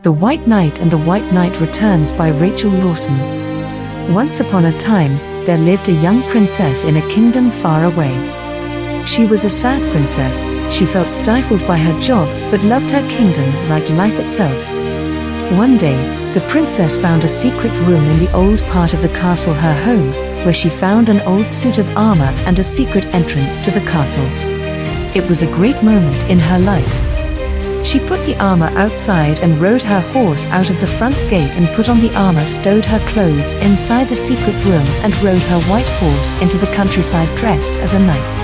The White Knight and the White Knight Returns by Rachel Lawson. Once upon a time, there lived a young princess in a kingdom far away. She was a sad princess. She felt stifled by her job, but loved her kingdom like life itself. One day, the princess found a secret room in the old part of the castle, her home, where she found an old suit of armor and a secret entrance to the castle. It was a great moment in her life. She put the armor outside and rode her horse out of the front gate and put on the armor, stowed her clothes inside the secret room and rode her white horse into the countryside dressed as a knight.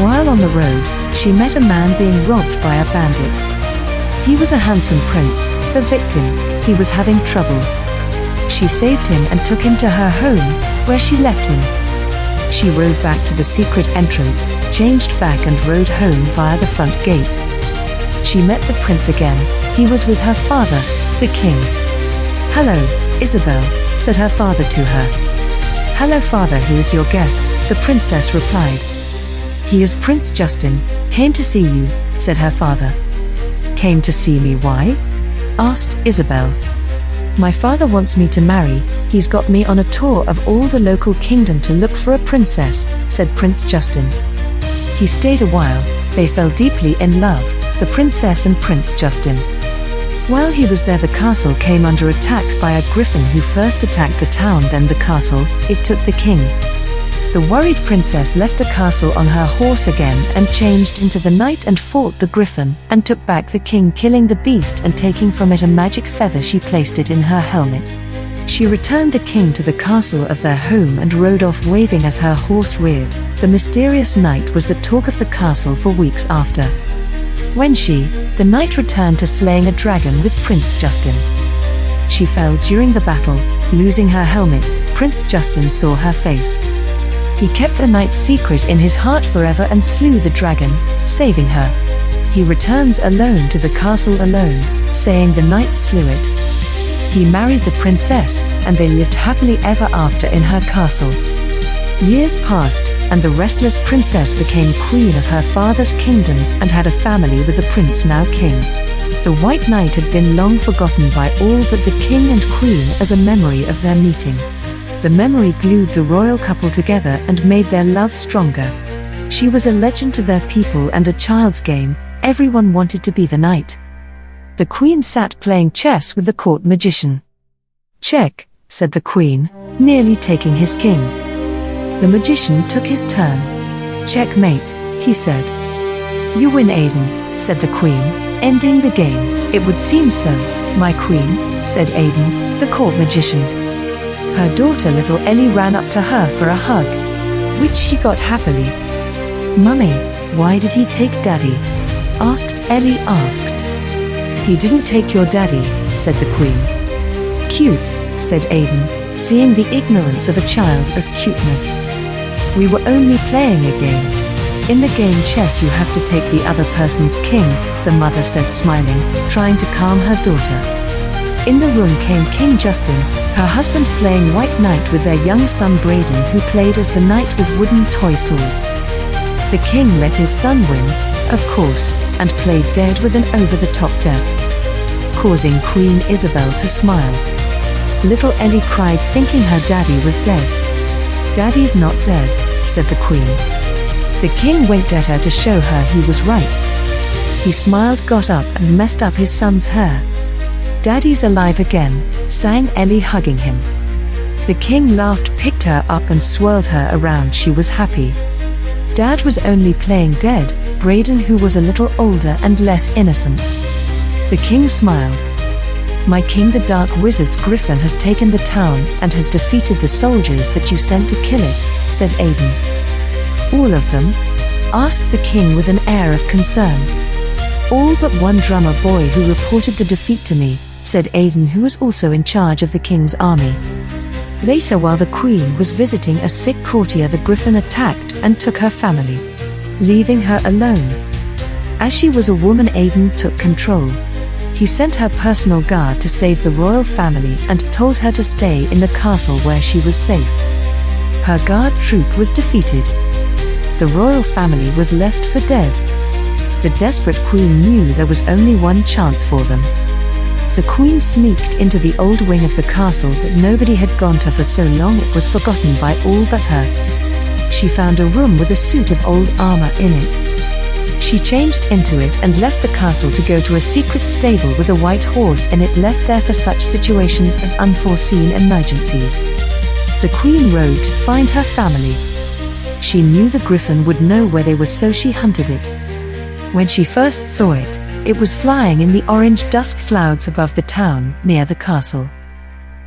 While on the road, she met a man being robbed by a bandit. He was a handsome prince, the victim. He was having trouble. She saved him and took him to her home, where she left him. She rode back to the secret entrance, changed back and rode home via the front gate. She met the prince again. He was with her father, the king. "Hello, Isabel," said her father to her. "Hello father, who is your guest?" the princess replied. "He is Prince Justin, came to see you," said her father. "Came to see me, why?" asked Isabel. "My father wants me to marry. He's got me on a tour of all the local kingdom to look for a princess," said Prince Justin. He stayed a while. They fell deeply in love, the princess and Prince Justin. While he was there, the castle came under attack by a griffin who first attacked the town, then the castle. It took the king. The worried princess left the castle on her horse again and changed into the knight and fought the griffin and took back the king, killing the beast and taking from it a magic feather. She placed it in her helmet. She returned the king to the castle of their home and rode off waving as her horse reared. The mysterious knight was the talk of the castle for weeks after. When the knight returned to slaying a dragon with Prince Justin. She fell during the battle, losing her helmet. Prince Justin saw her face. He kept the knight's secret in his heart forever and slew the dragon, saving her. He returns alone to the castle alone, saying the knight slew it. He married the princess, and they lived happily ever after in her castle. Years passed, and the restless princess became queen of her father's kingdom and had a family with the prince, now king. The White Knight had been long forgotten by all but the king and queen as a memory of their meeting. The memory glued the royal couple together and made their love stronger. She was a legend to their people and a child's game. Everyone wanted to be the knight. The queen sat playing chess with the court magician. "Check," said the queen, nearly taking his king. The magician took his turn. "Checkmate," he said. "You win, Aiden," said the queen, ending the game. "It would seem so, my queen," said Aiden, the court magician. Her daughter little Ellie ran up to her for a hug, which she got happily. "Mummy, why did he take Daddy?" Ellie asked. "He didn't take your daddy," said the queen. "Cute," said Aiden, seeing the ignorance of a child as cuteness. "We were only playing a game. In the game chess you have to take the other person's king," the mother said, smiling, trying to calm her daughter. In the room came King Justin, her husband, playing White Knight with their young son Braden, who played as the knight with wooden toy swords. The king let his son win, of course, and played dead with an over-the-top death, causing Queen Isabel to smile. Little Ellie cried, thinking her daddy was dead. "Daddy's not dead," said the queen. The king winked at her to show her he was right. He smiled, got up and messed up his son's hair. "Daddy's alive again," sang Ellie, hugging him. The king laughed, picked her up and swirled her around. She was happy. Dad was only playing dead, Braden, who was a little older and less innocent. The king smiled. "My king, the dark wizard's griffin has taken the town and has defeated the soldiers that you sent to kill it," said Aiden. "All of them?" asked the king with an air of concern. "All but one drummer boy who reported the defeat to me," said Aiden, who was also in charge of the king's army. Later, while the queen was visiting a sick courtier, the griffin attacked and took her family, leaving her alone. As she was a woman, Aiden took control. He sent her personal guard to save the royal family and told her to stay in the castle where she was safe. Her guard troop was defeated. The royal family was left for dead. The desperate queen knew there was only one chance for them. The queen sneaked into the old wing of the castle that nobody had gone to for so long it was forgotten by all but her. She found a room with a suit of old armor in it. She changed into it and left the castle to go to a secret stable with a white horse in it, left there for such situations as unforeseen emergencies. The queen rode to find her family. She knew the griffin would know where they were, so she hunted it. When she first saw it, it was flying in the orange dust clouds above the town near the castle.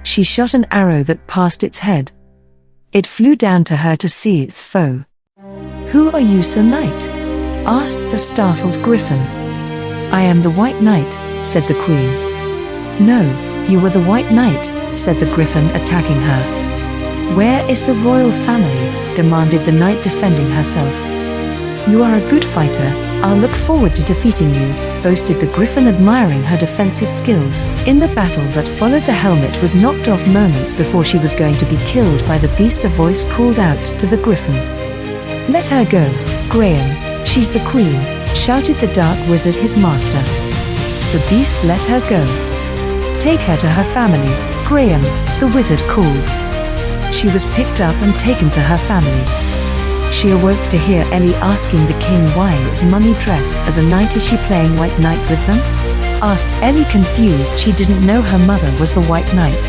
She shot an arrow that passed its head. It flew down to her to see its foe. "Who are you, Sir Knight?" asked the startled griffin. "I am the White Knight," said the queen. "No, you were the White Knight," said the griffin, attacking her. "Where is the royal family?" demanded the knight, defending herself. "You are a good fighter. I'll look forward to defeating you," boasted the griffin, admiring her defensive skills. In the battle that followed, the helmet was knocked off moments before she was going to be killed by the beast. A voice called out to the griffin, "Let her go, Graham. She's the queen," shouted the dark wizard, his master. The beast let her go. "Take her to her family, Graham," the wizard called. She was picked up and taken to her family. She awoke to hear Ellie asking the king, "Why is Mummy dressed as a knight? Is she playing White Knight with them?" asked Ellie, confused. She didn't know her mother was the White Knight.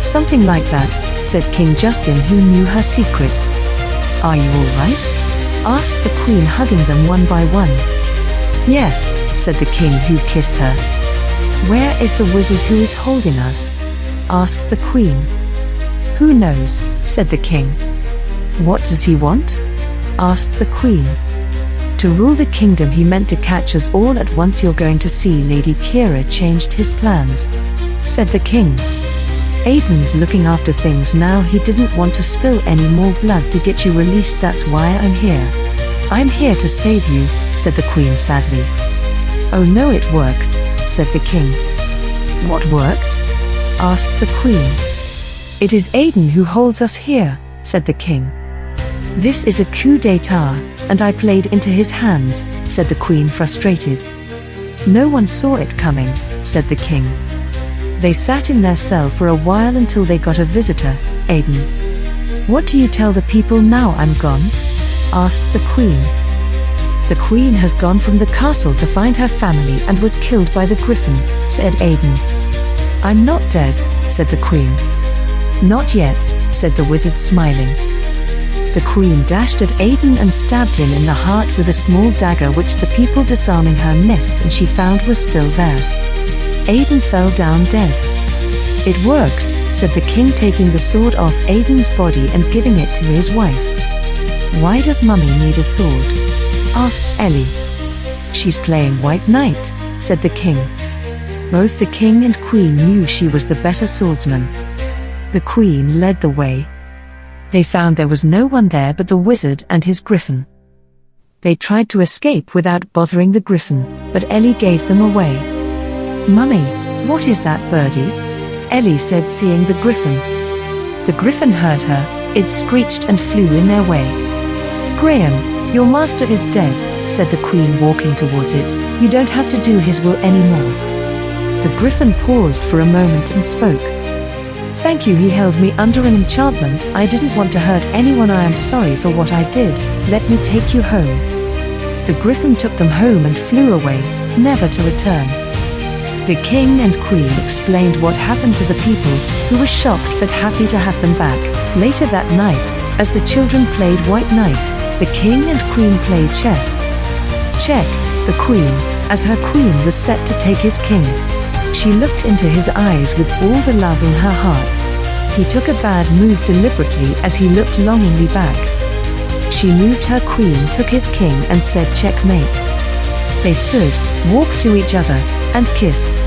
"Something like that," said King Justin, who knew her secret. "Are you all right?" asked the queen, hugging them one by one. "Yes," said the king, who kissed her. "Where is the wizard who is holding us?" asked the queen. "Who knows," said the king. "What does he want?" asked the queen. "To rule the kingdom. He meant to catch us all at once. You're going to see." Lady Kira changed his plans, said the king. "Aiden's looking after things now. He didn't want to spill any more blood to get you released. That's why I'm here." "I'm here to save you," said the queen sadly. "Oh no, it worked," said the king. "What worked?" asked the queen. "It is Aiden who holds us here," said the king. "This is a coup d'etat, and I played into his hands," said the queen, frustrated. "No one saw it coming," said the king. They sat in their cell for a while until they got a visitor, Aiden. "What do you tell the people now I'm gone?" asked the queen. "The queen has gone from the castle to find her family and was killed by the griffin," said Aiden. "I'm not dead," said the queen. "Not yet," said the wizard, smiling. The queen dashed at Aiden and stabbed him in the heart with a small dagger, which the people disarming her missed and she found was still there. Aiden fell down dead. "It worked," said the king, taking the sword off Aiden's body and giving it to his wife. "Why does Mummy need a sword?" asked Ellie. "She's playing White Knight," said the king. Both the king and queen knew she was the better swordsman. The queen led the way. They found there was no one there but the wizard and his griffin. They tried to escape without bothering the griffin, but Ellie gave them away. "Mummy, what is that birdie?" Ellie said, seeing the griffin. The griffin heard her. It screeched and flew in their way. "Graham, your master is dead," said the queen, walking towards it. "You don't have to do his will anymore." The griffin paused for a moment and spoke. "Thank you, he held me under an enchantment. I didn't want to hurt anyone. I am sorry for what I did. Let me take you home." The griffin took them home and flew away, never to return. The king and queen explained what happened to the people, who were shocked but happy to have them back. Later that night, as the children played White Knight, the king and queen played chess. Check, the queen, as her queen was set to take his king. She looked into his eyes with all the love in her heart. He took a bad move deliberately as he looked longingly back. She moved her queen, took his king and said checkmate. They stood, walked to each other, and kissed.